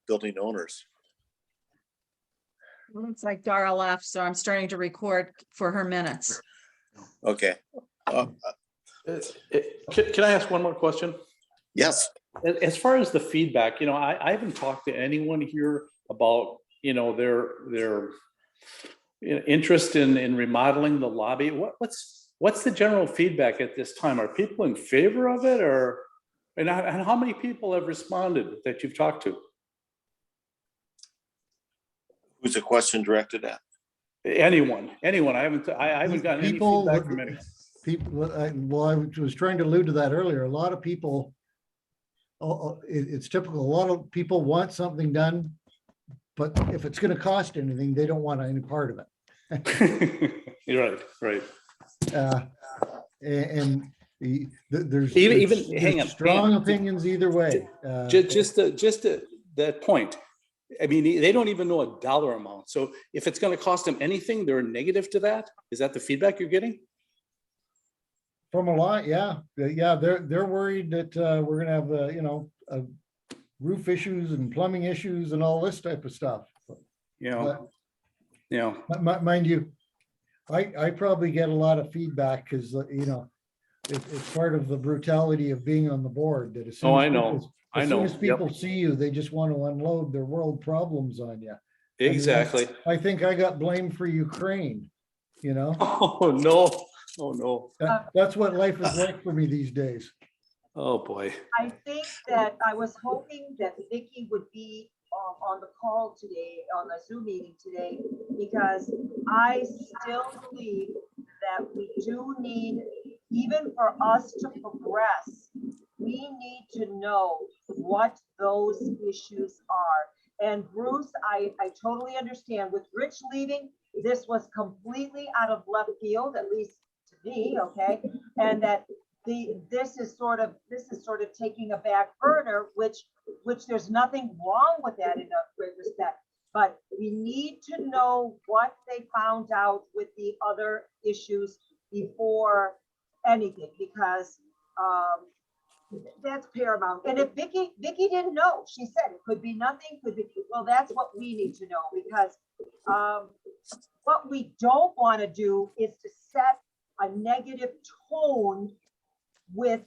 building owners. Looks like Dara left, so I'm starting to record for her minutes. Okay. Can I ask one more question? Yes. As far as the feedback, I haven't talked to anyone here about, their interest in remodeling the lobby. What's the general feedback at this time? Are people in favor of it, and how many people have responded that you've talked to? Who's the question directed at? Anyone. I haven't gotten any feedback from anyone. Well, I was trying to allude to that earlier. A lot of people, it's typical. A lot of people want something done, but if it's going to cost anything, they don't want any part of it. You're right. There's hang on, strong opinions either way. Just that point. I mean, they don't even know a dollar amount. So if it's going to cost them anything, they're negative to that. Is that the feedback you're getting? From a lot, yeah. They're worried that we're gonna have roof issues and plumbing issues and all this type of stuff. Mind you, I probably get a lot of feedback because it's part of the brutality of being on the board. That as soon as people see you, they just want to unload their world problems on you. Exactly. I think I got blamed for Ukraine. Oh no. That's what life is like for me these days. Oh boy. I think that I was hoping that Vicky would be on the call today, on the Zoom meeting today, because I still believe that we do need, even for us to progress, we need to know what those issues are. And Bruce, I totally understand. With Rich leaving, this was completely out of left field, at least to me, okay? And that this is sort of taking a back burner, which there's nothing wrong with that in a great respect. But we need to know what they found out with the other issues before anything, because that's paramount. And if Vicky didn't know, she said it could be nothing, could be, well, that's what we need to know, because what we don't want to do is to set a negative tone with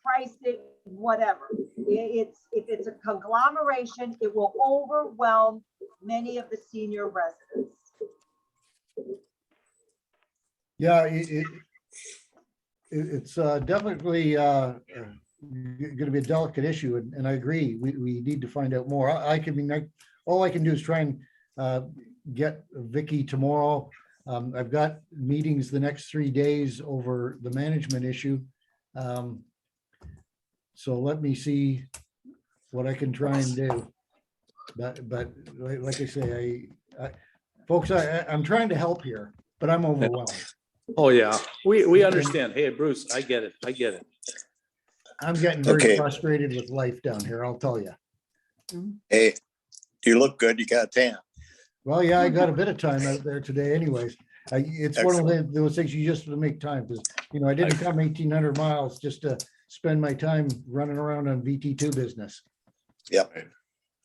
pricing, whatever. If it's a conglomeration, it will overwhelm many of the senior residents. Yeah, it's definitely going to be a delicate issue, and I agree. We need to find out more. All I can do is try and get Vicky tomorrow. I've got meetings the next 3 days over the management issue. So let me see what I can try and do. But like I say, folks, I'm trying to help here, but I'm overwhelmed. Oh yeah, we understand. Hey Bruce, I get it. I'm getting very frustrated with life down here, I'll tell you. Hey, you look good. You got a tan. Well, yeah, I got a bit of time out there today anyways. It's Excellent. one of those things you just have to make time, because I didn't come 1,800 miles just to spend my time running around on VT2 business. Yep.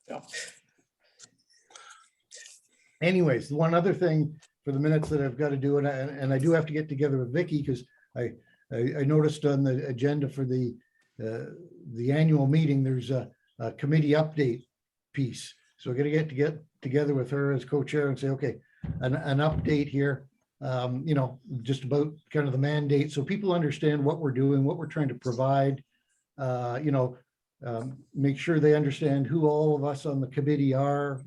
Yeah. Anyways, one other thing for the minutes that I've got to do, and I do have to get together with Vicky, because I noticed on the agenda for the annual meeting, there's a committee update piece. So we're going to get together with her as co-chair and say, okay, an update here, just about kind of the mandate, so people understand what we're doing, what we're trying to provide, make sure they understand who all of us on the committee are,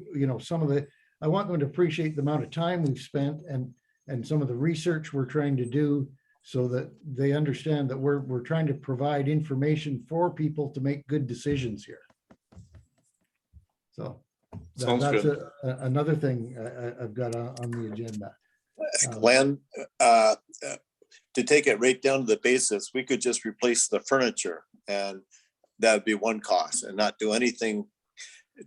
I want them to appreciate the amount of time we've spent and some of the research we're trying to do, so that they understand that we're trying to provide information for people to make good decisions here. So that's another thing I've got on the agenda. Glenn, to take it right down to the basis, we could just replace the furniture, and that would be one cost, and not do anything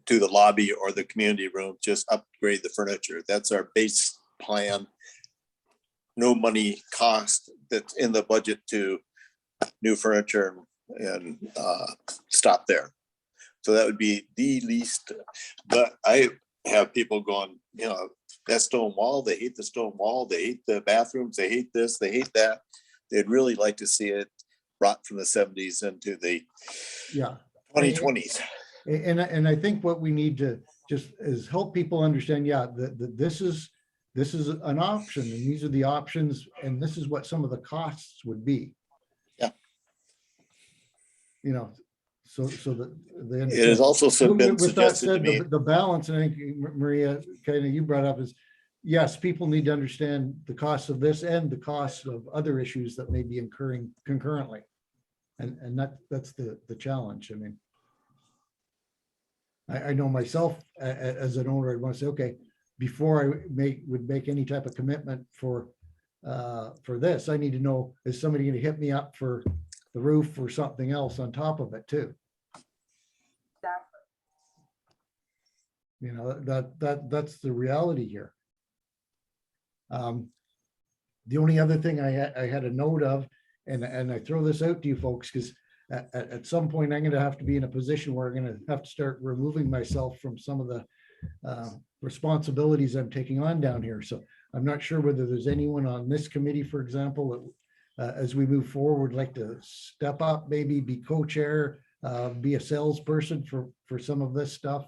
to the lobby or the community room, just upgrade the furniture. That's our base plan. No money cost that's in the budget to new furniture, and stop there. So that would be the least, but I have people going, you know, that stone wall, they hate the stone wall, they hate the bathrooms, they hate this, they hate that. They'd really like to see it brought from the 70s into the Yeah. 2020s. And I think what we need to just is help people understand, yeah, that this is an option, and these are the options, and this is what some of the costs would be. Yeah. You know, so that they It understand. has also been With that suggested to said, me. the balance, and I think Maria, kind of you brought up is, yes, people need to understand the cost of this and the cost of other issues that may be incurring concurrently. And that's the challenge. I mean, I know myself as an owner, I'd want to say, okay, before I would make any type of commitment for this, I need to know, is somebody going to hit me up for the roof or something else on top of it too? Exactly. You know, that's the reality here. The only other thing I had a note of, and I throw this out to you folks, because at some point I'm going to have to be in a position where I'm going to have to start removing myself from some of the responsibilities I'm taking on down here. So I'm not sure whether there's anyone on this committee, for example, that as we move forward, like to step up, maybe be co-chair, be a salesperson for some of this stuff.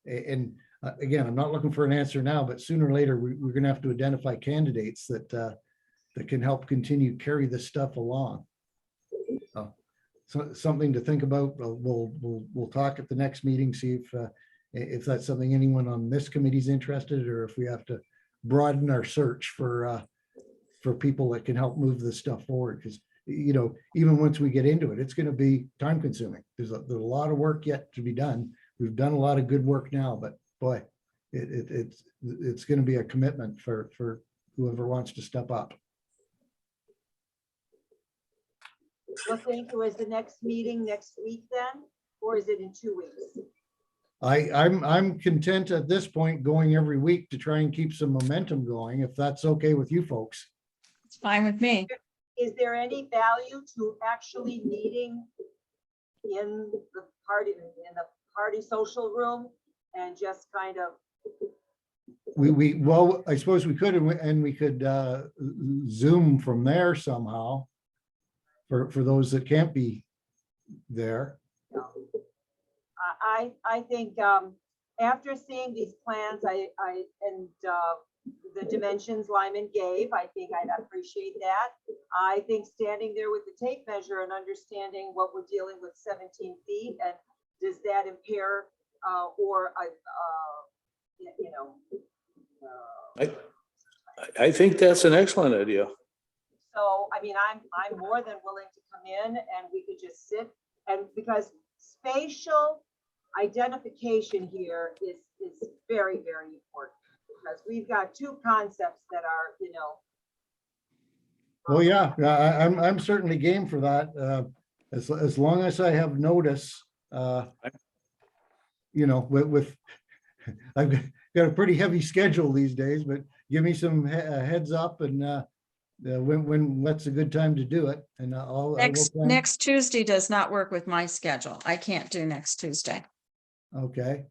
And again, I'm not looking for an answer now, but sooner or later, we're going to have to identify candidates that can help continue carry this stuff along. So something to think about. We'll talk at the next meeting, see if that's something anyone on this committee is interested, or if we have to broaden our search for people that can help move this stuff forward. Because, you know, even once we get into it, it's going to be time consuming. There's a lot of work yet to be done. We've done a lot of good work now, but boy, it's going to be a commitment for whoever wants to step up. Well, thank you. Is the next meeting next week then, or is it in 2 weeks? I'm content at this point going every week to try and keep some momentum going, if that's okay with you folks. It's fine with me. Is there any value to actually meeting in the party social room and just kind of? Well, I suppose we could, and we could Zoom from there somehow for those that can't be there. I think after seeing these plans, and the dimensions Lyman gave, I think I'd appreciate that. I think standing there with the tape measure and understanding what we're dealing with 17 feet, and does that impair or you know. I think that's an excellent idea. So, I mean, I'm more than willing to come in and we could just sit, and because spatial identification here is very, very important, because we've got two concepts that are, you know. Well, yeah, I'm certainly game for that. As long as I have notice, you know, with I've got a pretty heavy schedule these days, but give me some heads up, and when's a good time to do it. And Next Tuesday does not work with my schedule. I can't do next Tuesday. Okay.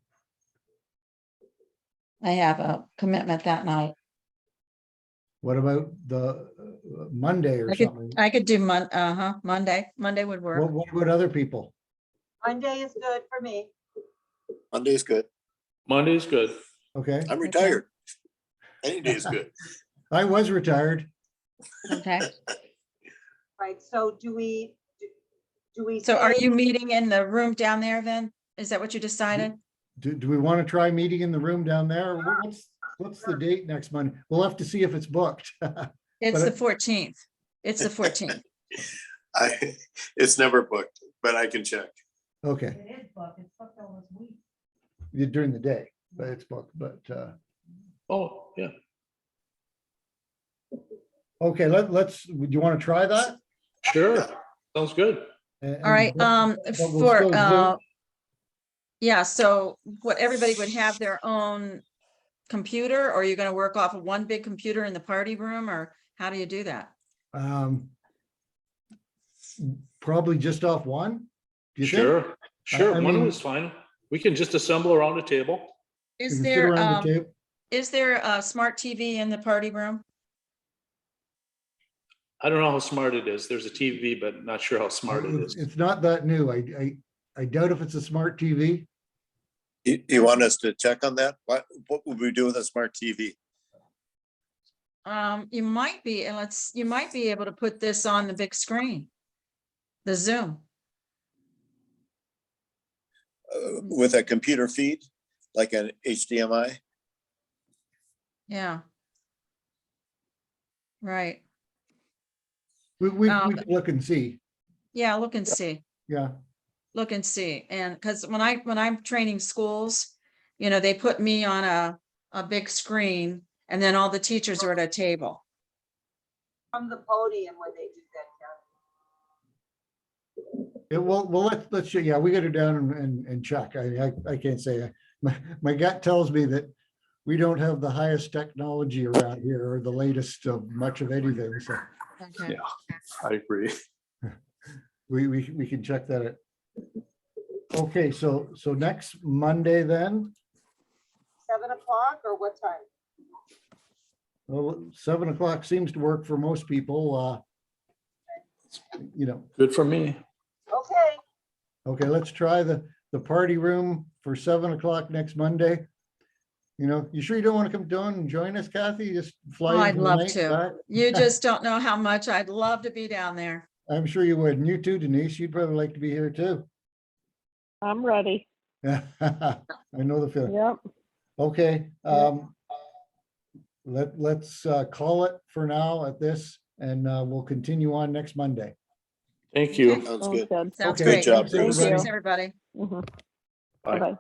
I have a commitment that night. What about the Monday or something? I could do Monday. Monday would work. What about other people? Monday is good for me. Monday's good. Monday's good. Okay. I'm retired. Any day is good. I was retired. Okay. Right, so do we? So are say- you meeting in the room down there then? Is that what you decided? Do we want to try meeting in the room down there? What's the date next Monday? We'll have to see if it's booked. It's But the 14th. It's the 14th. It's never booked, but I can check. Okay. It is booked, it's booked all this week. During the day, but it's booked, but Oh, yeah. okay, let's, do you want to try that? Sure. Sounds good. All right, But we'll still Zoom. yeah, so what, everybody would have their own computer, or you're gonna work off of one big computer in the party room, or how do you do that? Probably just off one. Do you think? Sure. Sure, I one mean- was fine. We can just assemble around a table. We Is can sit there, around the table. is there a smart TV in the party room? I don't know how smart it is. There's a TV, but not sure how smart it is. It's not that new. I doubt if it's a smart TV. You want us to check on that? What would we do with a smart TV? You might be, and you might be able to put this on the big screen. The Zoom. With a computer feed, like an HDMI? Yeah. Right. We can look and see. Yeah, look and see. Yeah. Look and see. And because when I'm training schools, you know, they put me on a big screen and then all the teachers are at a table. From the podium when they do that, Kathy. Yeah, well, let's, yeah, we got it down and check. I can't say, my gut tells me that we don't have the highest technology around here or the latest of much of anything, so Okay. Yeah. I agree. we can check that out. Okay, so next Monday then, 7 o'clock or what time? well, 7 o'clock seems to work for most people, you know. Good for me. Okay, Okay, let's try the party room for 7 o'clock next Monday. You know, you sure you don't want to come down and join us, Kathy? Just fly. Oh, in I'd for the love night to. back? You just don't know how much I'd love to be down there. I'm sure you would. And you too, Denise. You'd probably like to be here too. I'm ready. I know the feeling. Yep. Okay, Yep. let's call it for now at this, and we'll continue on next Monday. Thank you. Sounds Sounds good. good. Sounds Okay, great. job, Thank Thanks, you. everybody. Mhm. Bye. Bye-bye.